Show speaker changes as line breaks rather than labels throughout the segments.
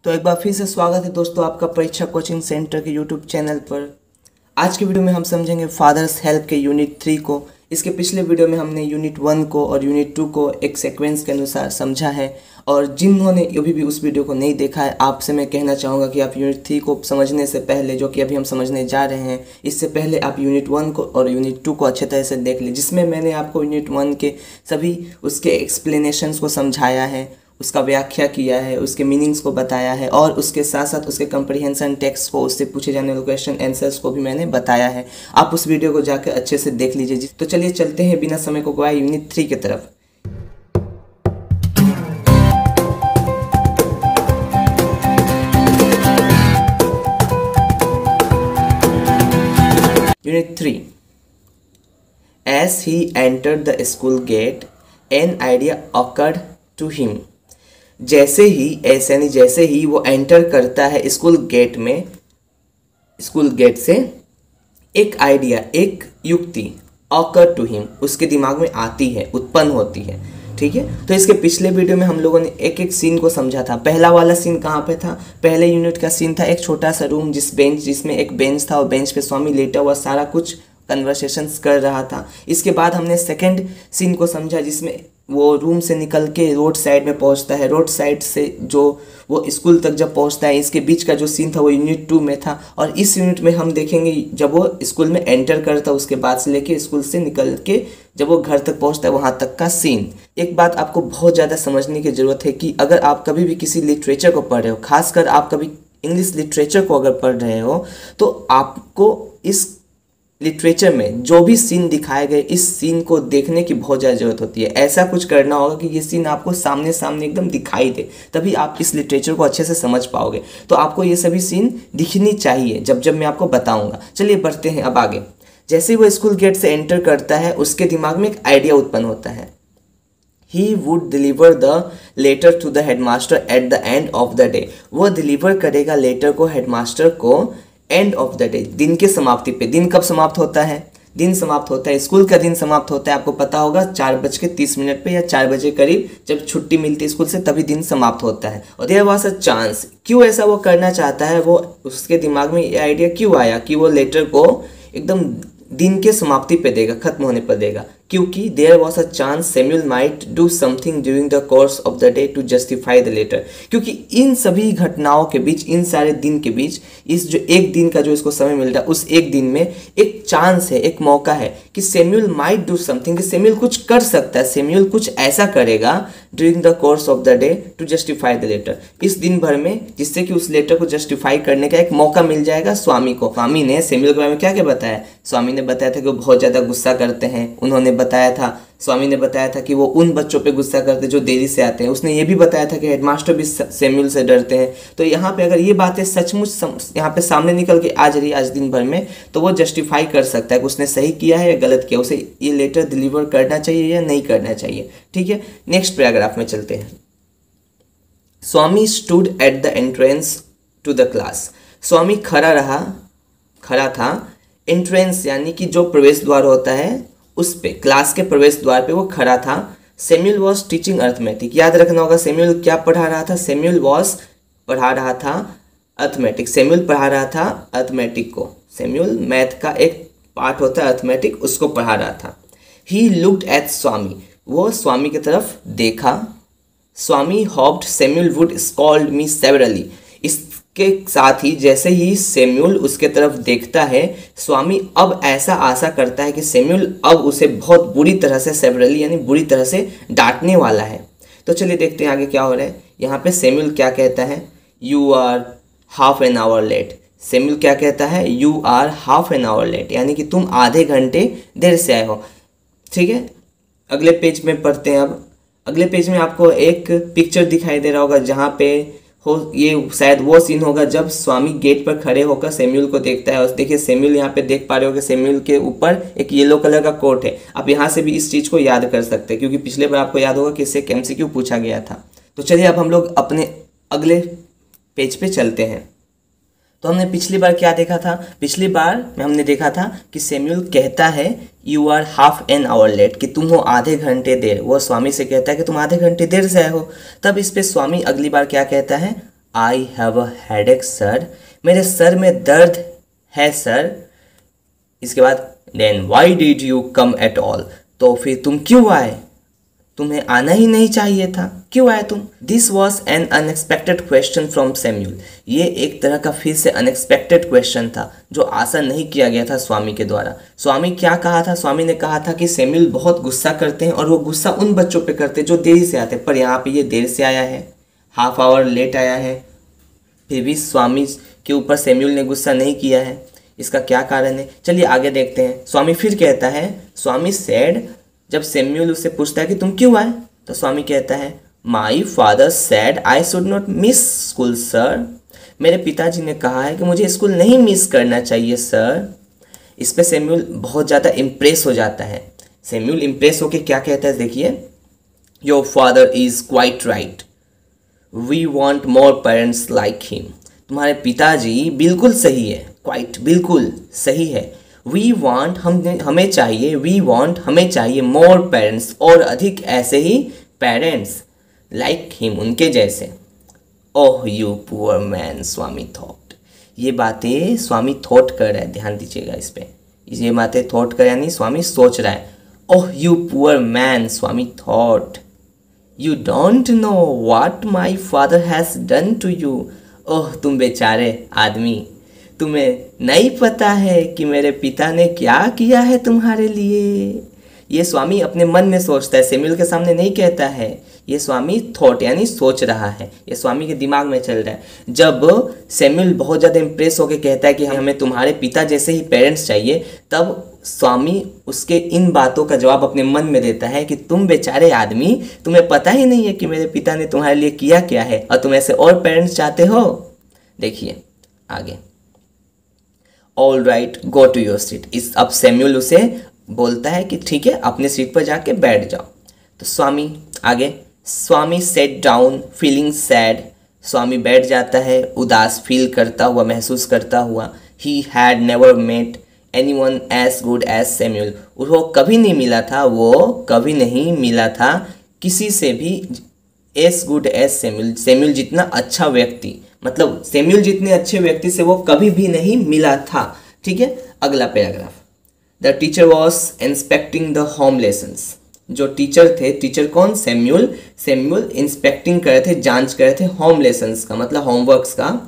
तो एक बार फिर से स्वागत है दोस्तों आपका परीक्षा कोचिंग सेंटर के यूट्यूब चैनल पर। आज की वीडियो में हम समझेंगे फादर्स हेल्प के यूनिट 3 को। इसके पिछले वीडियो में हमने यूनिट 1 को और यूनिट 2 को एक सीक्वेंस के अनुसार समझा है। और जिन्होंने अभी भी उस वीडियो को नहीं देखा है, आपसे मैं कहना चाहूँगा कि आप यूनिट 3 को समझने से पहले, जो कि अभी हम समझने जा रहे हैं, इससे पहले आप यूनिट 1 को और यूनिट 2 को अच्छे तरह से देख लें, जिसमें मैंने आपको यूनिट 1 के सभी उसके एक्सप्लेनेशंस को समझाया है, उसका व्याख्या किया है, उसके मीनिंग्स को बताया है और उसके साथ साथ उसके कंप्रीहेंशन टेक्स्ट को, उससे पूछे जाने वाले क्वेश्चन आंसर्स को भी मैंने बताया है। आप उस वीडियो को जाकर अच्छे से देख लीजिए। तो चलिए चलते हैं बिना समय को गवाए यूनिट 3 की तरफ। Unit 3। As he entered the school gate, an idea occurred to him. जैसे ही वो एंटर करता है स्कूल गेट में, स्कूल गेट से एक आइडिया, एक युक्ति ऑकर टू हिम, उसके दिमाग में आती है, उत्पन्न होती है। ठीक है, तो इसके पिछले वीडियो में हम लोगों ने एक एक सीन को समझा था। पहला वाला सीन कहाँ पे था? पहले यूनिट का सीन था एक छोटा सा रूम, जिसमें एक बेंच था और बेंच पे स्वामी लेटा हुआ सारा कुछ कन्वर्सेशंस कर रहा था। इसके बाद हमने सेकंड सीन को समझा, जिसमें वो रूम से निकल के रोड साइड में पहुंचता है। रोड साइड से जो वो स्कूल तक जब पहुंचता है, इसके बीच का जो सीन था वो यूनिट 2 में था। और इस यूनिट में हम देखेंगे जब वो स्कूल में एंटर करता है, उसके बाद से लेके स्कूल से निकल के जब वो घर तक पहुंचता है, वहाँ तक का सीन। एक बात आपको बहुत ज़्यादा समझने की ज़रूरत है कि अगर आप कभी भी किसी लिटरेचर को पढ़ रहे हो, खासकर आप कभी इंग्लिश लिटरेचर को अगर पढ़ रहे हो, तो आपको इस लिटरेचर में जो भी सीन दिखाए गए, इस सीन को देखने की बहुत ज़्यादा ज़रूरत होती है। ऐसा कुछ करना होगा कि ये सीन आपको सामने सामने एकदम दिखाई दे, तभी आप इस लिटरेचर को अच्छे से समझ पाओगे। तो आपको ये सभी सीन दिखनी चाहिए जब मैं आपको बताऊंगा। चलिए बढ़ते हैं अब आगे। जैसे ही वो स्कूल गेट से एंटर करता है, उसके दिमाग में एक आइडिया उत्पन्न होता है। He would deliver the letter to the headmaster at the end of the day. वो डिलीवर करेगा लेटर को हेडमास्टर को एंड ऑफ द डे, दिन के समाप्ति पे। दिन कब समाप्त होता है? दिन समाप्त होता है, स्कूल का दिन समाप्त होता है, आपको पता होगा 4:30 पे या 4 बजे करीब जब छुट्टी मिलती है स्कूल से, तभी दिन समाप्त होता है। और देयर वाज अ चांस, क्यों ऐसा वो करना चाहता है, वो उसके दिमाग में ये आइडिया क्यों आया कि वो लेटर को एकदम दिन के समाप्ति पे देगा, खत्म होने पर देगा? क्योंकि there was a chance Samuel might do something during the course of the day to justify the letter. क्योंकि इन सभी घटनाओं के बीच, इन सारे दिन के बीच, इस जो एक दिन का जो इसको समय मिल रहा है, उस एक दिन में एक चांस है, एक मौका है कि सैमुअल माइट डू समथिंग, कि सैमुअल कुछ कर सकता है, सैमुअल कुछ ऐसा करेगा during the course of the day to justify the letter, इस दिन भर में, जिससे कि उस लेटर को जस्टिफाई करने का एक मौका मिल जाएगा स्वामी को। स्वामी ने सैमुअल के बारे में क्या क्या बताया? स्वामी ने बताया था कि वो बहुत ज़्यादा गुस्सा करते हैं। स्वामी ने बताया था कि वो उन बच्चों पे गुस्सा करते जो देरी से आते हैं। उसने ये भी बताया था कि हेडमास्टर भी सैमुअल से डरते हैं। तो यहाँ पे अगर ये बातें सचमुच यहाँ पे सामने निकल के आ रही आज दिन भर में, तो वो जस्टिफाई कर सकता है कि उसने सही किया है या गलत किया, उसे ये लेटर डिलीवर करना चाहिए या नहीं करना चाहिए। ठीक है, नेक्स्ट पैराग्राफ में चलते हैं। Swami stood at the entrance to the class. Swami खड़ा था एंट्रेंस यानी कि जो प्रवेश द्वार होता है, उस पे, क्लास के प्रवेश द्वार पे वो खड़ा था। Samuel was teaching arithmetic. याद रखना होगा सैमुअल क्या पढ़ा रहा था? सैमुअल पढ़ा रहा था अर्थमेटिक। सैमुअल पढ़ा रहा था अर्थमेटिक को। सैमुअल मैथ का एक पार्ट होता है अर्थमेटिक, उसको पढ़ा रहा था। ही लुक्ड एट स्वामी, वो स्वामी की तरफ देखा। Swami hoped Samuel would scold me severely. इसके साथ ही जैसे ही सैमुअल उसके तरफ देखता है, स्वामी अब ऐसा आशा करता है कि सैमुअल अब उसे बहुत बुरी तरह से, सेवरली यानी बुरी तरह से डांटने वाला है। तो चलिए देखते हैं आगे क्या हो रहा है। यहाँ पे सैमुअल क्या कहता है? You are half an hour late. Samuel क्या कहता है? You are half an hour late, यानी कि तुम आधे घंटे देर से आए हो। ठीक है, अगले पेज में पढ़ते हैं। अब अगले पेज में आपको एक पिक्चर दिखाई दे रहा होगा, जहाँ पे ये शायद वो सीन होगा जब स्वामी गेट पर खड़े होकर सैमुअल को देखता है। और देखिए सैमुअल यहाँ पे देख पा रहे हो कि सैमुअल के ऊपर एक येलो कलर का कोट है। आप यहाँ से भी इस चीज़ को याद कर सकते हैं, क्योंकि पिछले बार आपको याद होगा कि इससे एमसीक्यू पूछा गया था। तो चलिए अब हम लोग अपने अगले पेज पे चलते हैं। तो हमने पिछली बार क्या देखा था? पिछली बार में हमने देखा था कि सैमुअल कहता है you are half an hour late, कि तुम हो आधे घंटे देर। वो स्वामी से कहता है कि तुम आधे घंटे देर से आए हो। तब इस पे स्वामी अगली बार क्या कहता है? I have a headache sir, मेरे सर में दर्द है सर। इसके बाद then why did you come at all, तो फिर तुम क्यों आए, तुम्हें आना ही नहीं चाहिए था, क्यों आए तुम। This was an unexpected question from Samuel, ये एक तरह का फिर से अनएक्सपेक्टेड क्वेश्चन था जो आशा नहीं किया गया था स्वामी के द्वारा। स्वामी क्या कहा था, स्वामी ने कहा था कि सैम्यूल बहुत गुस्सा करते हैं और वो गुस्सा उन बच्चों पे करते हैं जो देरी से आते हैं, पर यहाँ पे ये देर से आया है, हाफ आवर लेट आया है, फिर भी स्वामी के ऊपर सैम्यूल ने गुस्सा नहीं किया है। इसका क्या कारण है, चलिए आगे देखते हैं। स्वामी फिर कहता है, स्वामी सेड, जब सैम्यूल उससे पूछता है कि तुम क्यों आए, तो स्वामी कहता है my father sad I should not miss school sir, मेरे पिताजी ने कहा है कि मुझे स्कूल नहीं मिस करना चाहिए सर। इस पर सैम्यूल बहुत ज़्यादा इम्प्रेस हो जाता है। सैम्यूल इम्प्रेस होकर क्या कहता है, देखिए, your father is quite right, we want more parents like him, तुम्हारे पिताजी बिल्कुल सही है, क्वाइट बिल्कुल सही है, वी वांट हमें चाहिए, वी वांट हमें चाहिए, मोर पेरेंट्स और अधिक ऐसे ही पेरेंट्स, लाइक हिम उनके जैसे। ओह you poor man, Swami thought, ये बातें स्वामी थॉट कर रहा है, ध्यान दीजिएगा इस पे, ये बातें थॉट कर यानी स्वामी सोच रहा है। Oh you poor man, Swami thought, you don't know what my father has done to you, oh तुम बेचारे आदमी, तुम्हें नहीं पता है कि मेरे पिता ने क्या किया है तुम्हारे लिए। ये स्वामी अपने मन में सोचता है, सैम्यूल के सामने नहीं कहता है, ये स्वामी थॉट यानी सोच रहा है, ये स्वामी के दिमाग में चल रहा है। जब सैम्यूल बहुत ज़्यादा इम्प्रेस होकर कहता है कि हमें तुम्हारे पिता जैसे ही पेरेंट्स चाहिए, तब स्वामी उसके इन बातों का जवाब अपने मन में देता है कि तुम बेचारे आदमी, तुम्हें पता ही नहीं है कि मेरे पिता ने तुम्हारे लिए किया क्या है और तुम ऐसे और पेरेंट्स चाहते हो। देखिए आगे, all right go to your seat, इस अब सैम्यूल उसे बोलता है कि ठीक है अपने सीट पर जाके बैठ जाओ। तो स्वामी आगे, स्वामी सेट डाउन फीलिंग सैड, स्वामी बैठ जाता है उदास फील करता हुआ, महसूस करता हुआ। He had never met anyone as good as Samuel, वो कभी नहीं मिला था, वो कभी नहीं मिला था किसी से भी as good as Samuel, Samuel जितना अच्छा व्यक्ति, मतलब सैम्यूल जितने अच्छे व्यक्ति से वो कभी भी नहीं मिला था। ठीक है, अगला paragraph, the teacher was inspecting the home lessons, जो टीचर थे, टीचर कौन, सैम्यूल, सैम्यूल इंस्पेक्टिंग कर रहे थे, जांच कर रहे थे होम लेसन्स का मतलब होमवर्क्स का।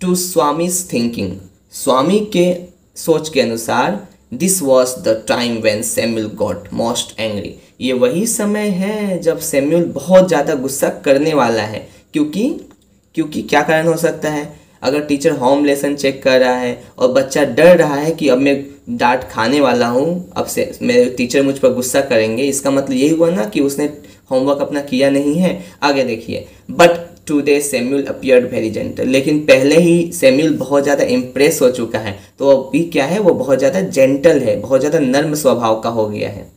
टू स्वामीज थिंकिंग, स्वामी के सोच के अनुसार, this was the time when Samuel got most angry, ये वही समय है जब सैम्यूल बहुत ज़्यादा गुस्सा करने वाला है। क्योंकि क्या कारण हो सकता है, अगर टीचर होम लेसन चेक कर रहा है और बच्चा डर रहा है कि अब मैं डांट खाने वाला हूँ, अब से मेरे टीचर मुझ पर गुस्सा करेंगे, इसका मतलब यही हुआ ना कि उसने होमवर्क अपना किया नहीं है। आगे देखिए, but today Samuel appeared very gentle, लेकिन पहले ही सैम्यूल बहुत ज़्यादा इम्प्रेस हो चुका है, तो अभी क्या है, वो बहुत ज़्यादा जेंटल है, बहुत ज़्यादा नर्म स्वभाव का हो गया है।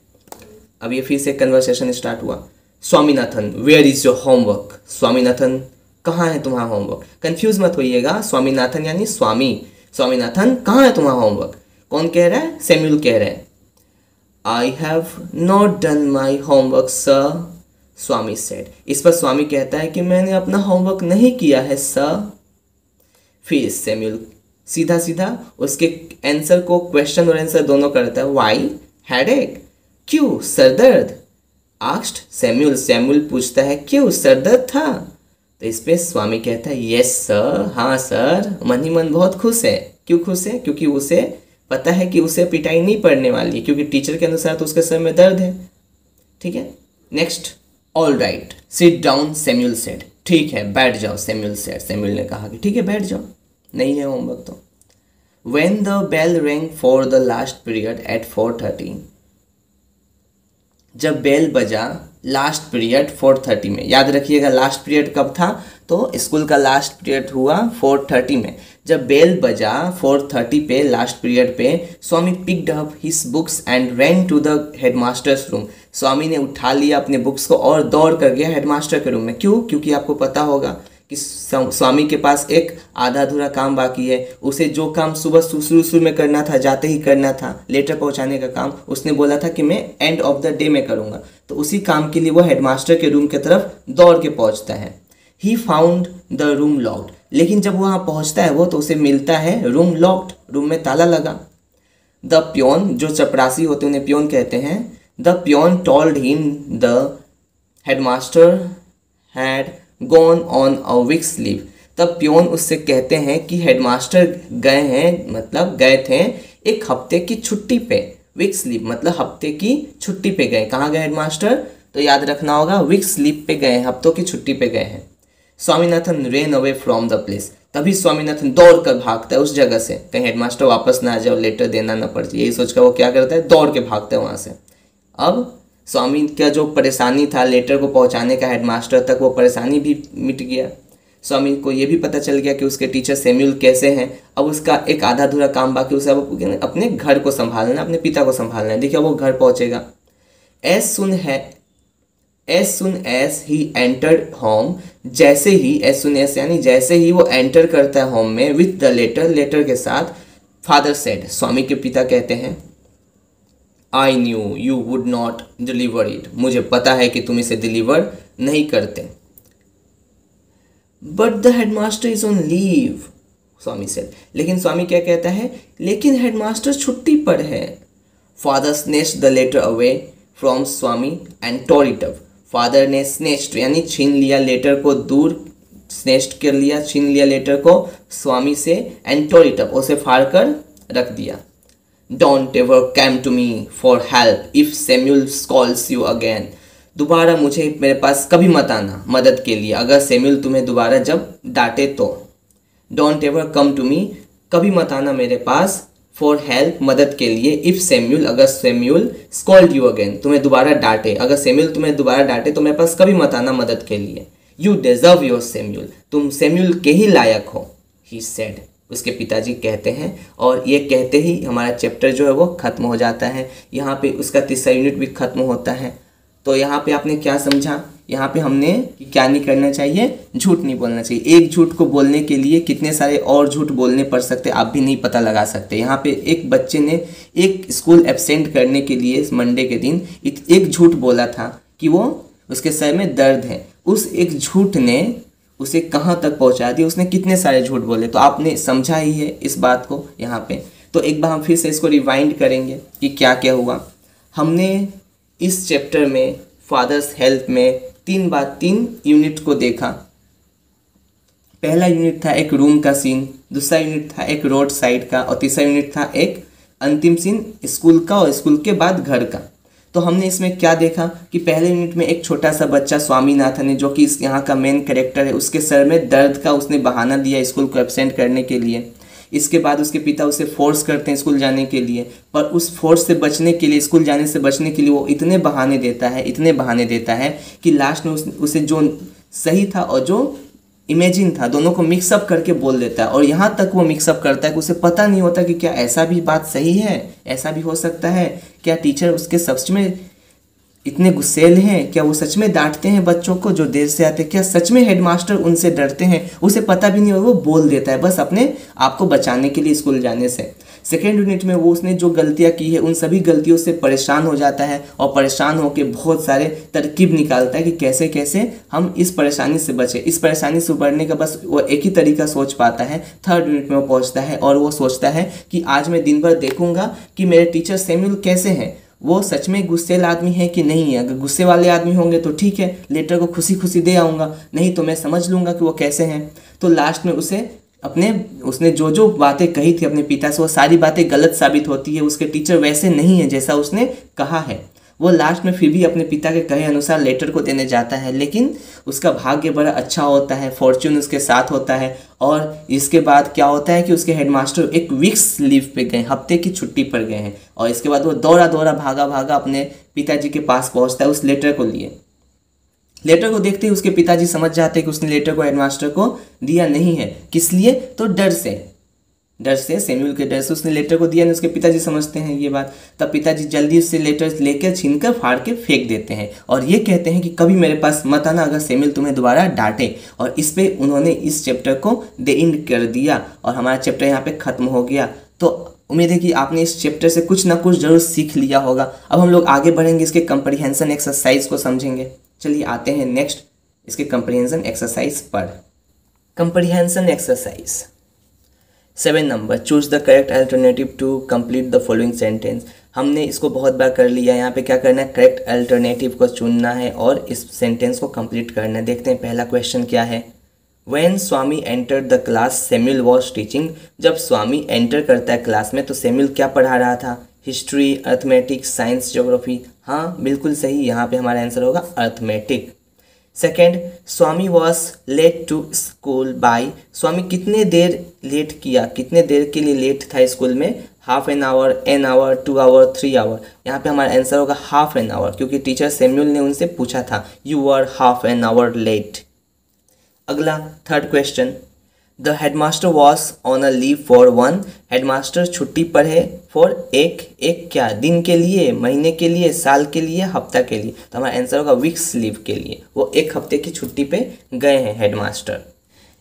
अब ये फिर से कन्वर्सेशन स्टार्ट हुआ। Swaminathan where is your homework, Swaminathan कहाँ है तुम्हारा होमवर्क। कंफ्यूज मत होइएगा, स्वामीनाथन यानी स्वामी, स्वामीनाथन कहाँ है तुम्हारा होमवर्क। कौन कह रहा है, सैम्यूल कह रहा है। I have not done my homework sir, Swami said, इस पर स्वामी कहता है कि मैंने अपना होमवर्क नहीं किया है सर। फिर सैम्यूल सीधा सीधा उसके आंसर को क्वेश्चन और आंसर दोनों करता है। वाई हेडेक, क्यों सर दर्द, आस्क्ड सैम्यूल, सैम्यूल पूछता है क्यों सर दर्द था। तो इस पे स्वामी कहता है यस सर, हाँ सर, मन ही मन बहुत खुश है। क्यों खुश है, क्योंकि उसे पता है कि उसे पिटाई नहीं पड़ने वाली है, क्योंकि टीचर के अनुसार तो उसके सर में दर्द है। ठीक है, next, all right sit down Samuel said, ठीक है बैठ जाओ सैम्यूल सेड, सैम्यूल ने कहा कि ठीक है बैठ जाओ, नहीं है होमवर्क तो। When the bell ring for the last period at 4:30, जब बेल बजा लास्ट पीरियड 4:30 में, याद रखिएगा लास्ट पीरियड कब था, तो स्कूल का लास्ट पीरियड हुआ 4:30 में। जब बेल बजा 4:30 पे लास्ट पीरियड पे, Swami picked up his books and ran to the headmaster's room, Swami ने उठा लिया अपने बुक्स को और दौड़ कर गया हेडमास्टर के रूम में। क्यों, क्योंकि आपको पता होगा कि स्वामी के पास एक आधा अधूरा काम बाकी है, उसे जो काम सुबह शुरू में करना था, जाते ही करना था, लेटर पहुंचाने का काम, उसने बोला था कि मैं एंड ऑफ द डे में करूंगा, तो उसी काम के लिए वो हेडमास्टर के रूम की तरफ दौड़ के पहुंचता है। He found the room locked, लेकिन जब वहाँ पहुँचता है वो तो उसे मिलता है रूम लॉक्ड, रूम में ताला लगा। द प्योन, जो चपरासी होते हैं उन्हें प्योन कहते हैं, the peon told him the headmaster had gone on a weeks leave. तब प्योन उससे कहते हैं कि हेडमास्टर गए हैं, मतलब गए थे एक हफ्ते की छुट्टी पे। वीक्स लीव मतलब हफ्ते की छुट्टी पे गए। कहाँ गए हेडमास्टर? तो याद रखना होगा वीक्स लीव पे गए, हफ्तों की छुट्टी पे गए हैं। Swaminathan rain away from the place, तभी स्वामीनाथन दौड़ कर भागता है उस जगह से, कहीं हेडमास्टर वापस ना आ जाए और लेटर देना ना पड़ जाए, यही सोचकर वो क्या करता है, दौड़ के भागता है वहाँ से। अब स्वामी का जो परेशानी था लेटर को पहुँचाने का हेडमास्टर तक, वो परेशानी भी मिट गया। स्वामी को ये भी पता चल गया कि उसके टीचर सैमुअल कैसे हैं। अब उसका एक आधा अधूरा काम बाकी, उसे अब अपने घर को संभालना, अपने पिता को संभालना है। देखिए वो घर पहुँचेगा। As soon as he entered home, जैसे ही, एज सुन एज यानी जैसे ही वो एंटर करता है होम में विथ द लेटर, लेटर के साथ, फादर सेड, स्वामी के पिता कहते हैं, I knew you would not deliver it, मुझे पता है कि तुम इसे डिलीवर नहीं करते। But the headmaster is on leave, Swami said, लेकिन स्वामी क्या कहता है, लेकिन हेडमास्टर छुट्टी पर है। Father snatched the letter away from Swami and tore it up, father ने स्नेच्ड यानी छीन लिया लेटर को, दूर स्नेच्ड कर लिया, छीन लिया लेटर को स्वामी से, एंड टोर इट अप, उसे फाड़ कर रख दिया। Don't ever come to me for help if Samuel calls you again, दोबारा मुझे मेरे पास कभी मत आना मदद के लिए, अगर सैमुअल तुम्हें दोबारा जब डांटे तो। Don't ever come to me, कभी मत आना मेरे पास, फॉर हेल्प, मदद के लिए, इफ़ सैमुअल, अगर सैमुअल स्कॉल्ड यू अगेन, तुम्हें दोबारा डांटे, अगर सैमुअल तुम्हें दोबारा डांटे तो मेरे पास कभी मत आना मदद के लिए। यू डिजर्व योर सैमुअल, तुम सैमुअल के ही लायक हो, ही सेड, उसके पिताजी कहते हैं। और ये कहते ही हमारा चैप्टर जो है वो ख़त्म हो जाता है। यहाँ पे उसका तीसरा यूनिट भी ख़त्म होता है। तो यहाँ पे आपने क्या समझा? यहाँ पे हमने क्या नहीं करना चाहिए, झूठ नहीं बोलना चाहिए। एक झूठ को बोलने के लिए कितने सारे और झूठ बोलने पड़ सकते आप भी नहीं पता लगा सकते। यहाँ पे एक बच्चे ने एक स्कूल एब्सेंट करने के लिए मंडे के दिन एक झूठ बोला था कि वो उसके सर में दर्द है। उस एक झूठ ने उसे कहाँ तक पहुँचा दिया, उसने कितने सारे झूठ बोले, तो आपने समझा ही है इस बात को यहाँ पे। तो एक बार हम फिर से इसको रिवाइंड करेंगे कि क्या क्या हुआ। हमने इस चैप्टर में फादर्स हेल्प में 3 यूनिट को देखा। पहला यूनिट था एक रूम का सीन, दूसरा यूनिट था एक रोड साइड का, और तीसरा यूनिट था एक अंतिम सीन स्कूल का, और स्कूल के बाद घर का। तो हमने इसमें क्या देखा कि पहले यूनिट में एक छोटा सा बच्चा स्वामीनाथन है, जो कि इस यहाँ का मेन कैरेक्टर है, उसके सर में दर्द का उसने बहाना दिया स्कूल को एब्सेंट करने के लिए। इसके बाद उसके पिता उसे फोर्स करते हैं स्कूल जाने के लिए, पर उस फोर्स से बचने के लिए, स्कूल जाने से बचने के लिए वो इतने बहाने देता है कि लास्ट में उसे जो सही था और जो इमेजिन था दोनों को मिक्सअप करके बोल देता है। और यहाँ तक वो मिक्सअप करता है कि उसे पता नहीं होता कि क्या ऐसा भी बात सही है, ऐसा भी हो सकता है, क्या टीचर उसके सच में इतने गुस्सेल हैं, क्या वो सच में डांटते हैं बच्चों को जो देर से आते हैं, क्या सच में हेडमास्टर उनसे डरते हैं, उसे पता भी नहीं और वो बोल देता है बस अपने आप को बचाने के लिए स्कूल जाने से। सेकेंड यूनिट में वो उसने जो गलतियां की है उन सभी गलतियों से परेशान हो जाता है, और परेशान होकर बहुत सारे तरकीब निकालता है कि कैसे कैसे हम इस परेशानी से बचें। इस परेशानी से उबरने का बस वो एक ही तरीका सोच पाता है। थर्ड यूनिट में वो पहुंचता है और वो सोचता है कि आज मैं दिन भर देखूंगा कि मेरे टीचर सैमुअल कैसे हैं, वो सच में गुस्सेल आदमी है कि नहीं है। अगर गुस्से वाले आदमी होंगे तो ठीक है, लेटर को खुशी खुशी दे आऊँगा, नहीं तो मैं समझ लूँगा कि वो कैसे हैं। तो लास्ट में उसने जो जो बातें कही थी अपने पिता से वो सारी बातें गलत साबित होती है। उसके टीचर वैसे नहीं है जैसा उसने कहा है। वो लास्ट में फिर भी अपने पिता के कहे अनुसार लेटर को देने जाता है, लेकिन उसका भाग्य बड़ा अच्छा होता है, फॉर्च्यून उसके साथ होता है। और इसके बाद क्या होता है कि उसके हेडमास्टर एक वीक्स लीव पे गए, हफ्ते की छुट्टी पर गए हैं, और इसके बाद वो दौड़ा भागा अपने पिताजी के पास पहुंचता है उस लेटर को लिए। लेटर को देखते ही उसके पिताजी समझ जाते हैं कि उसने लेटर को हेडमास्टर को दिया नहीं है। किस लिए? तो डर से, सैमुअल के डर से उसने लेटर को दिया नहीं। उसके पिताजी समझते हैं ये बात, तब पिताजी जल्दी उससे लेटर लेकर छीनकर फाड़ के फेंक देते हैं, और ये कहते हैं कि कभी मेरे पास मत आना अगर सैमुअल तुम्हें दोबारा डांटे। और इस पे उन्होंने इस चैप्टर को द एंड कर दिया, और हमारा चैप्टर यहाँ पे ख़त्म हो गया। तो उम्मीद है कि आपने इस चैप्टर से कुछ ना कुछ जरूर सीख लिया होगा। अब हम लोग आगे बढ़ेंगे, इसके कंप्रीहेंशन एक्सरसाइज को समझेंगे। चलिए आते हैं नेक्स्ट इसके कंप्रीहेंशन एक्सरसाइज पढ़। Comprehension exercise 7 number, choose the correct alternative to complete the following sentence. हमने इसको बहुत बार कर लिया, यहाँ पे क्या करना है, करेक्ट अल्टरनेटिव को चुनना है और इस सेंटेंस को कंप्लीट करना है। देखते हैं पहला क्वेश्चन क्या है। When Swami enter the class Samuel was teaching. जब स्वामी एंटर करता है क्लास में तो सैमुअल क्या पढ़ा रहा था, हिस्ट्री, अर्थमेटिक्स, साइंस, ज्योग्राफी। हाँ बिल्कुल सही, यहाँ पे हमारा आंसर होगा arithmetic. Second, Swami was late to school by. Swami कितने देर लेट किया, कितने देर के लिए लेट था स्कूल में, half an hour, an hour, 2 hour, 3 hour. यहाँ पे हमारा आंसर होगा हाफ एन आवर, क्योंकि टीचर सैमुअल ने उनसे पूछा था you are half an hour late. अगला third question, the headmaster was on a leave for 1। Headmaster छुट्टी पर है फॉर एक क्या, दिन के लिए, महीने के लिए, साल के लिए, हफ्ता के लिए। तो हमारा आंसर होगा वीक्स लीव के लिए, वो 1 हफ्ते की छुट्टी पे गए हैं हेडमास्टर।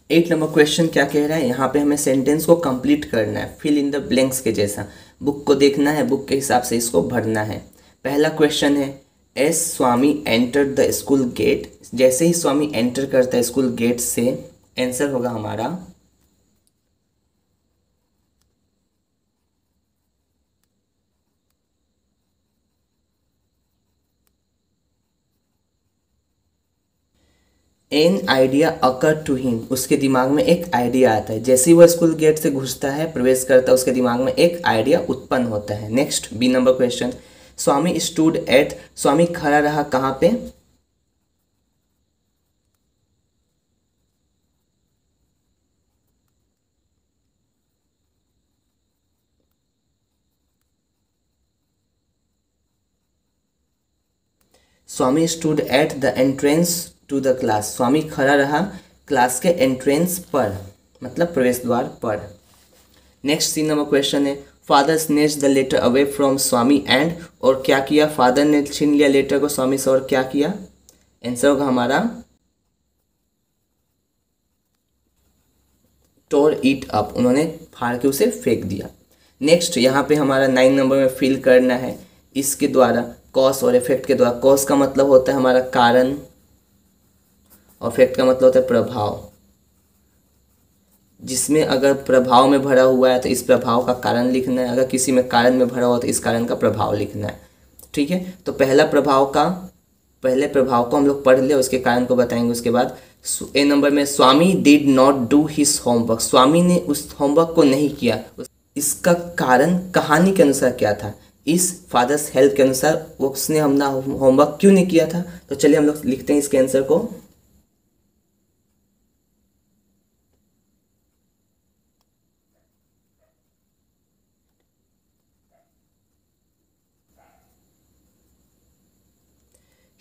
8 नंबर क्वेश्चन क्या कह रहा है, यहाँ पे हमें सेंटेंस को कंप्लीट करना है, फिल इन द ब्लैंक्स के जैसा। बुक को देखना है, बुक के हिसाब से इसको भरना है। पहला क्वेश्चन है, as Swami enter the school gate. जैसे ही स्वामी एंटर करता है स्कूल गेट से, आंसर होगा हमारा an idea occur to him. उसके दिमाग में एक आइडिया आता है, जैसे ही वह स्कूल गेट से घुसता है, प्रवेश करता है, उसके दिमाग में एक आइडिया उत्पन्न होता है। Next B number question, Swami stood at. Swami खड़ा रहा कहाँ पे, Swami stood at the entrance to the class. Swami खड़ा रहा क्लास के एंट्रेंस पर, मतलब प्रवेश द्वार पर। नेक्स्ट सी नंबर क्वेश्चन है, father snatch the letter away from Swami and. और क्या किया, फादर ने छीन लिया लेटर को स्वामी से और क्या किया, आंसर होगा हमारा टोर इट अप। उन्होंने फाड़ के उसे फेंक दिया। नेक्स्ट यहाँ पे हमारा 9 नंबर में फिल करना है इसके द्वारा, कॉज और इफेक्ट के द्वारा। कॉज का मतलब होता है हमारा कारण और इफेक्ट का मतलब होता है प्रभाव। जिसमें अगर प्रभाव में भरा हुआ है तो इस प्रभाव का कारण लिखना है, अगर किसी में कारण में भरा हुआ तो इस कारण का प्रभाव लिखना है। ठीक है, तो पहले प्रभाव को हम लोग पढ़ ले, उसके कारण को बताएंगे उसके बाद। ए नंबर में, Swami did not do his homework. Swami ने उस होमवर्क को नहीं किया, इसका कारण कहानी के अनुसार क्या था, इस फादर्स हेल्प के अनुसार उसने हमने होमवर्क क्यों नहीं किया था। तो चलिए हम लोग लिखते हैं इसके आंसर को।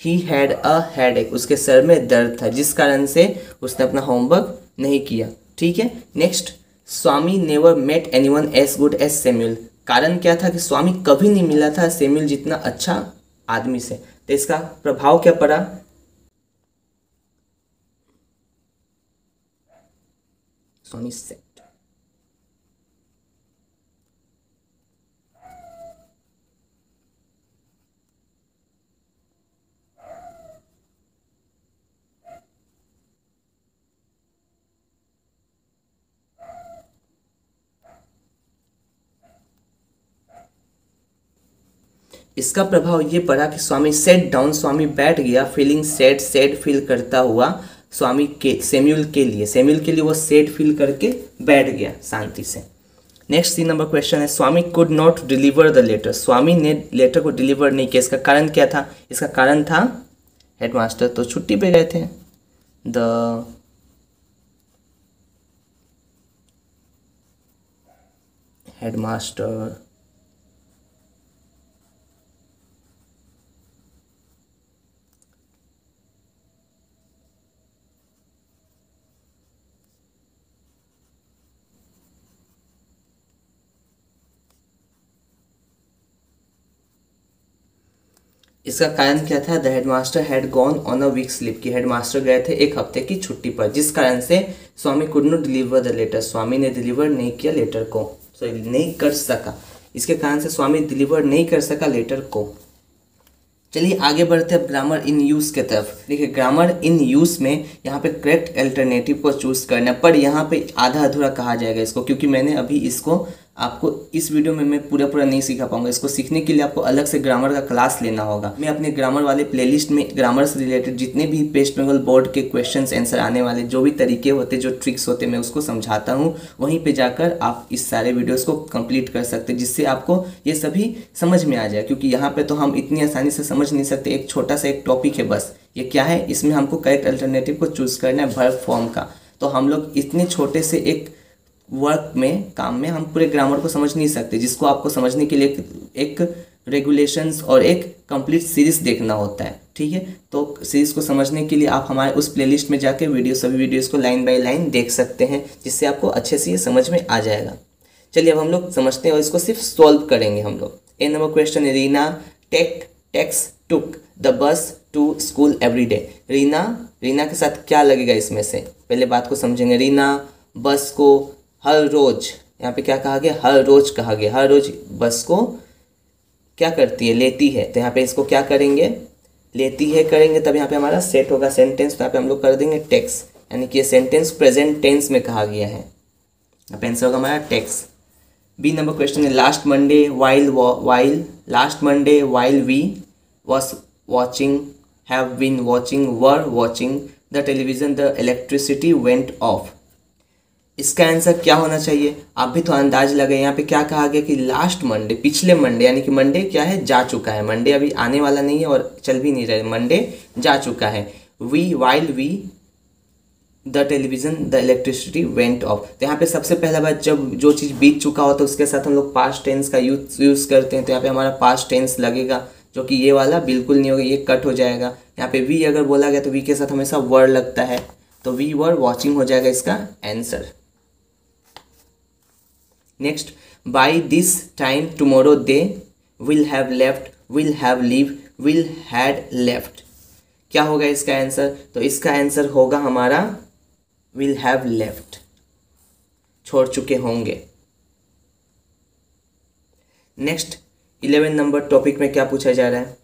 He had a headache. उसके सर में दर्द था जिस कारण से उसने अपना होमवर्क नहीं किया। ठीक है, next, Swami never met anyone as good as Samuel. कारण क्या था कि स्वामी कभी नहीं मिला था सैमुअल जितना अच्छा आदमी से। तो इसका प्रभाव क्या पड़ा, स्वामी से। इसका प्रभाव ये पड़ा कि स्वामी सेट डाउन, स्वामी बैठ गया, फीलिंग सैड, सैड फील करता हुआ स्वामी के सैमुअल के लिए वो सैड फील करके बैठ गया शांति से। नेक्स्ट 3 नंबर क्वेश्चन है, Swami could not deliver the letter. Swami ने लेटर को डिलीवर नहीं किया, इसका कारण क्या था, इसका कारण था हेडमास्टर तो छुट्टी पे गए थे। द हेडमास्टर इसका कारण क्या था, the headmaster had gone on a week sleep. की हेडमास्टर गए थे 1 हफ्ते की छुट्टी पर, जिस कारण से Swami could not deliver the letter. Swami ने डिलीवर नहीं किया लेटर को, सॉरी नहीं कर सका, इसके कारण से स्वामी डिलीवर नहीं कर सका लेटर को। चलिए आगे बढ़ते हैं अब ग्रामर इन यूज़ के तरफ। देखिए ग्रामर इन यूज़ में यहाँ पे करेक्ट अल्टरनेटिव को चूज़ करना, पर यहाँ पे आधा अधूरा कहा जाएगा इसको, क्योंकि मैंने अभी इसको आपको इस वीडियो में मैं पूरा नहीं सिखा पाऊंगा। इसको सीखने के लिए आपको अलग से ग्रामर का क्लास लेना होगा। मैं अपने ग्रामर वाले प्लेलिस्ट में ग्रामर से रिलेटेड जितने भी वेस्ट बंगाल बोर्ड के क्वेश्चंस आंसर आने वाले जो भी तरीके होते, जो ट्रिक्स होते, मैं उसको समझाता हूँ। वहीं पे जाकर आप इस सारे वीडियोस को कंप्लीट कर सकते हैं, जिससे आपको ये सभी समझ में आ जाए। क्योंकि यहाँ पे तो हम इतनी आसानी से समझ नहीं सकते, एक छोटा सा एक टॉपिक है बस। ये क्या है, इसमें हमको करेक्ट अल्टरनेटिव को चूज़ करना है वर्ब फॉर्म का। तो हम लोग इतने छोटे से एक वर्क में, काम में हम पूरे ग्रामर को समझ नहीं सकते, जिसको आपको समझने के लिए एक रेगुलेशंस और एक कंप्लीट सीरीज देखना होता है। ठीक है, तो सीरीज को समझने के लिए आप हमारे उस प्लेलिस्ट में जाके सभी वीडियोस को लाइन बाय लाइन देख सकते हैं, जिससे आपको अच्छे से ये समझ में आ जाएगा। चलिए अब हम लोग समझते हैं और इसको सिर्फ सॉल्व करेंगे हम लोग। A number question, Reena takes took the bus to school every day. Reena के साथ क्या लगेगा इसमें से, पहले बात को समझेंगे। रीना बस को हर रोज, यहाँ पे क्या कहा गया, हर रोज कहा गया। हर रोज बस को क्या करती है, लेती है। तो यहाँ पे इसको क्या करेंगे, लेती है करेंगे, तब यहाँ पे हमारा सेट होगा सेंटेंस। तो यहाँ पे हम लोग कर देंगे टेक्स, यानी कि ये सेंटेंस प्रेजेंट टेंस में कहा गया है। यहाँ पे आंसर होगा हमारा टेक्स। बी नंबर क्वेश्चन है, last Monday while we was watching have been watching were watching the television the electricity went off. इसका आंसर क्या होना चाहिए, आप भी तो अंदाज लगे। यहाँ पे क्या कहा गया कि लास्ट मंडे, पिछले मंडे, यानी कि मंडे क्या है, जा चुका है। मंडे अभी आने वाला नहीं है और चल भी नहीं रहा है, मंडे जा चुका है। While we the television the electricity went off. तो यहाँ पे सबसे पहला बात, जब जो चीज़ बीत चुका हो तो उसके साथ हम लोग पास्ट टेंस का यूज़ करते हैं। तो यहाँ पे हमारा पास्ट टेंस लगेगा, जो कि ये वाला बिल्कुल नहीं होगा, ये कट हो जाएगा। यहाँ पे वी अगर बोला गया तो वी के साथ हमेशा वर लगता है, तो वी वर वॉचिंग हो जाएगा इसका answer. Next, by this time tomorrow they will have left, will have leave, will had left. क्या होगा इसका आंसर, तो इसका आंसर होगा हमारा विल हैव लेफ्ट, छोड़ चुके होंगे। नेक्स्ट 11 नंबर टॉपिक में क्या पूछा जा रहा है,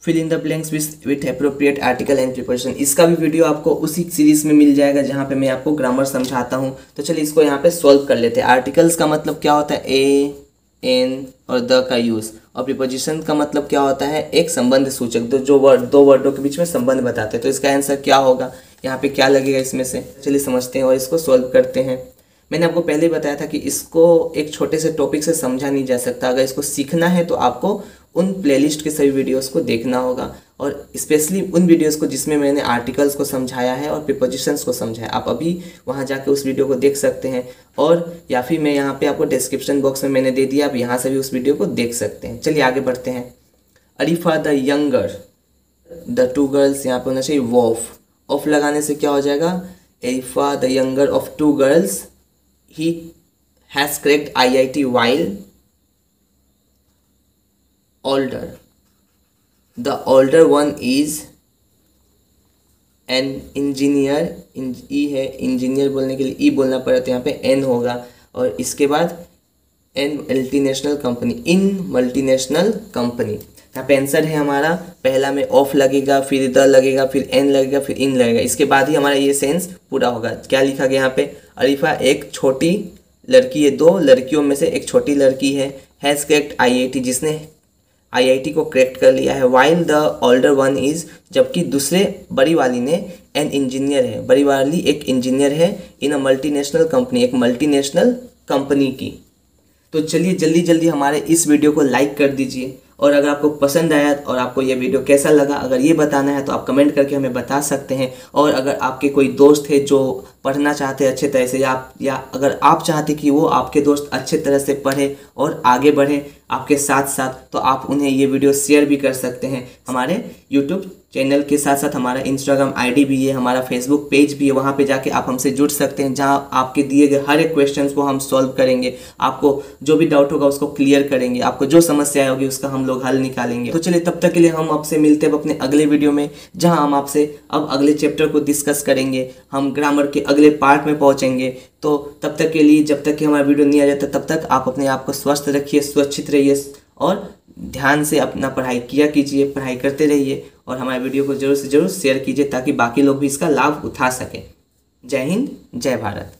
fill in the blanks with appropriate article and preposition. इसका भी वीडियो आपको उसी सीरीज में मिल जाएगा जहाँ पे मैं आपको ग्रामर समझाता हूँ। तो चलिए इसको यहाँ पे सॉल्व कर लेते हैं। आर्टिकल्स का मतलब क्या होता है, ए, एन और द का यूज़, और प्रीपोजिशन का मतलब क्या होता है, एक संबंध सूचक, दो वर्डों के बीच में संबंध बताते हैं। तो इसका आंसर क्या होगा, यहाँ पे क्या लगेगा इसमें से, चलिए समझते हैं और इसको सॉल्व करते हैं। मैंने आपको पहले ही बताया था कि इसको एक छोटे से टॉपिक से समझा नहीं जा सकता। अगर इसको सीखना है तो आपको उन प्लेलिस्ट के सभी वीडियोस को देखना होगा, और स्पेशली उन वीडियोस को जिसमें मैंने आर्टिकल्स को समझाया है और प्रीपोजिशंस को समझाया। आप अभी वहां जाके उस वीडियो को देख सकते हैं, और या फिर मैं यहाँ पे आपको डिस्क्रिप्शन बॉक्स में मैंने दे दिया, आप यहाँ से भी उस वीडियो को देख सकते हैं। चलिए आगे बढ़ते हैं। Arifa the younger, the two girls, यहाँ पे होना चाहिए वॉफ। ऑफ लगाने से क्या हो जाएगा, Arifa the younger of two girls he has cracked IIT while older. The older one is an engineer. E है इंजीनियर, बोलने के लिए ई बोलना पड़ा तो यहाँ पे एन होगा, और इसके बाद एन मल्टीनेशनल कंपनी, इन मल्टीनेशनल कंपनी। यहाँ पे आंसर है हमारा, पहला में ऑफ लगेगा, फिर द लगेगा, फिर एन लगेगा, फिर इन लगेगा। इसके बाद ही हमारा ये सेंस पूरा होगा। क्या लिखा गया यहाँ पे, अरीफा एक छोटी लड़की है, दो लड़कियों में से एक छोटी लड़की है, हैज़ क्रैक्ड IIT, जिसने IIT को क्रैक्ट कर लिया है, while the older one is, जबकि दूसरे बड़ी वाली ने एन इंजीनियर है, बड़ी वाली एक इंजीनियर है, इन अ मल्टीनेशनल कंपनी, एक मल्टीनेशनल कंपनी की। तो चलिए जल्दी जल्दी हमारे इस वीडियो को लाइक कर दीजिए, और अगर आपको पसंद आया और आपको ये वीडियो कैसा लगा, अगर ये बताना है तो आप कमेंट करके हमें बता सकते हैं। और अगर आपके कोई दोस्त है जो पढ़ना चाहते हैं अच्छे तरह से, या अगर आप चाहते कि वो आपके दोस्त अच्छे तरह से पढ़े और आगे बढ़े आपके साथ साथ, तो आप उन्हें ये वीडियो शेयर भी कर सकते हैं। हमारे यूट्यूब चैनल के साथ साथ हमारा इंस्टाग्राम ID भी है, हमारा फेसबुक पेज भी है, वहाँ पे जाके आप हमसे जुड़ सकते हैं, जहाँ आपके दिए गए हर एक क्वेश्चंस को हम सॉल्व करेंगे। आपको जो भी डाउट होगा उसको क्लियर करेंगे, आपको जो समस्या होगी उसका हम लोग हल निकालेंगे। तो चलिए तब तक के लिए हम आपसे मिलते हैं अपने अगले वीडियो में, जहाँ हम आपसे अब अगले चैप्टर को डिस्कस करेंगे, हम ग्रामर के अगले पार्ट में पहुँचेंगे। तो तब तक के लिए, जब तक कि हमारा वीडियो नहीं आ जाता, तब तक आप अपने आप को स्वस्थ रखिए, सुरक्षित रहिए, और ध्यान से अपना पढ़ाई किया कीजिए, पढ़ाई करते रहिए और हमारे वीडियो को ज़रूर से ज़रूर शेयर कीजिए ताकि बाकी लोग भी इसका लाभ उठा सकें। जय हिंद, जय भारत।